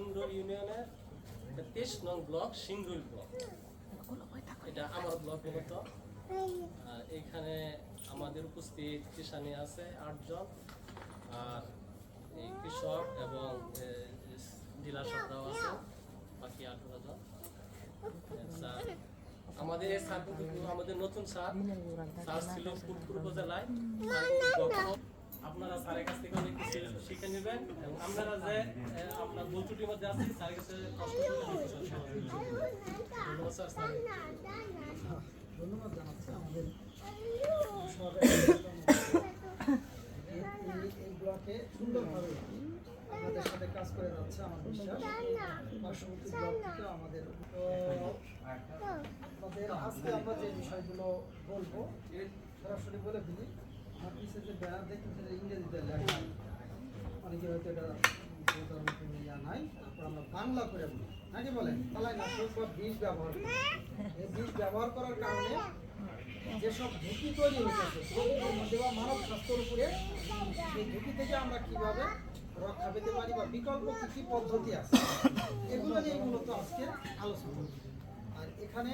সিংরুল ইউনিয়নের 23 নং block সিংরুল block. এটা আমার ব্লক মূলত। এখানে আমাদের উপস্থিত কিষানি আছে 8 জন, আর এই কৃষক এবং জেলা সরকারও আছে বাকি 18 জন। স্যার আমাদের এই স্যার কিন্তু আমাদের নতুন স্যার ছিল ফুলপুর উপজেলায়। আপনারা স্যারের কাছ থেকে অনেক কিছু শিখে নেবেন এবং আপনারা যে আপনার ভুল ত্রুটির মধ্যে আছে স্যারের কাছে কষ্ট করে ধন্যবাদ স্যার। ধন্যবাদ জানাচ্ছি আমাদের এই ব্লকে সুন্দরভাবে আমাদের সাথে কাজ করে যাচ্ছে আমার বিশ্বাস। পার্শ্ববর্তী ব্লক থেকে আমাদের আজকে আমরা যে বিষয়গুলো বলবো সরাসরি বলে দিই। আমার পিছিয়ে যে ব্যানার দেখতেছে ইংরেজিতে লেখা, অনেকে হয়তো এটা নাই, তারপর আমরা বাংলা করে বলি নাকি বলেন তালাই না সব বীজ ব্যবহার করি। এই বীজ ব্যবহার করার কারণে যেসব ঝুঁকি তৈরি হয়েছে প্রকৃতির মধ্যে বা মানব স্বাস্থ্যের উপরে, সেই ঝুঁকি থেকে আমরা কিভাবে রক্ষা পেতে পারি বা বিকল্প কী কী পদ্ধতি আছে এগুলো নিয়ে মূলত আজকে আলোচনা। আর এখানে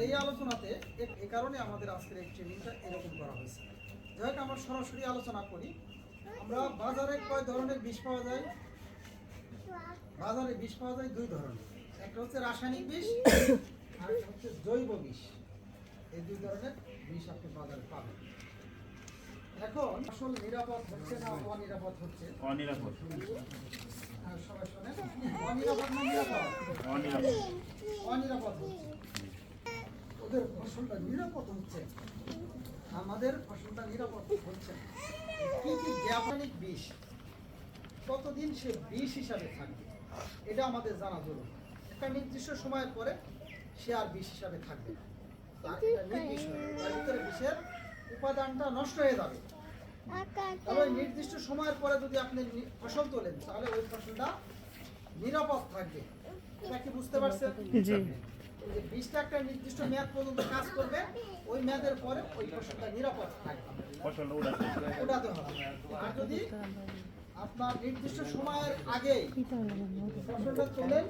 এই আলোচনাতে এ কারণে আমাদের আজকের এই ট্রেনিংটা এরকম করা হয়েছে। যাই হোক আমরা সরাসরি আলোচনা করি। আমরা বাজারে কয় ধরনের বিষ পাওয়া যায়? বাজারে বিষ পাওয়া যায় 2 ধরনের, একটা হচ্ছে রাসায়নিক বিষ আর একটা হচ্ছে জৈব বিষ। এই 2 ধরনের বিষ আপনি বাজারে পাবেন। এখন আসল নিরাপদ হচ্ছে না অনিরাপদ হচ্ছে? অনিরাপদ। সবাই শোনেন, অনিরাপদ না নিরাপদ? অনিরাপদ। অনিরাপদ হচ্ছে। ওদের ফসলটা নিরাপদ হচ্ছে, আমাদের ফসলটা নিরাপদ হচ্ছে। কি কি রাসায়নিক বিষ কতদিন সে বিষ হিসাবে থাকবে এটা আমাদের জানা জরুরি। একটা নির্দিষ্ট সময়ের পরে সে আর বিষ হিসাবে থাকবে না, তার ভিতরে বিষের উপাদানটা নষ্ট হয়ে যাবে। তবে নির্দিষ্ট সময়ের পরে যদি আপনি ফসল তোলেন তাহলে ওই ফসলটা নিরাপদ থাকবে। এটা কি বুঝতে পারছেন? যে বীজটা একটা নির্দিষ্ট মেয়াদ পর্যন্ত কাজ করবে, ওই মেয়াদের পরে ওই ফসলটা নিরাপদ থাকবে, ওঠাতে হবে। আর যদি আপনার নির্দিষ্ট সময়ের আগে ফসলটা তোলেন